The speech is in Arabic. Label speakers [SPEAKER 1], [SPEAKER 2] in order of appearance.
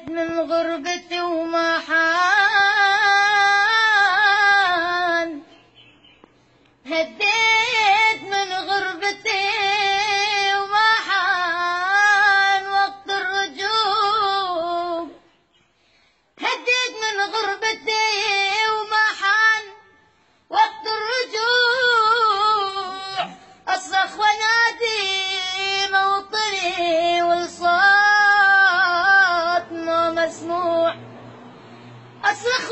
[SPEAKER 1] هديت من غربتي وما حان، هديت من غربتي وما حان وقت الرجوع، هديت من غربتي وما حان وقت الرجوع، أصرخ ونادي موطني والصوت ما مسموع، أصرخ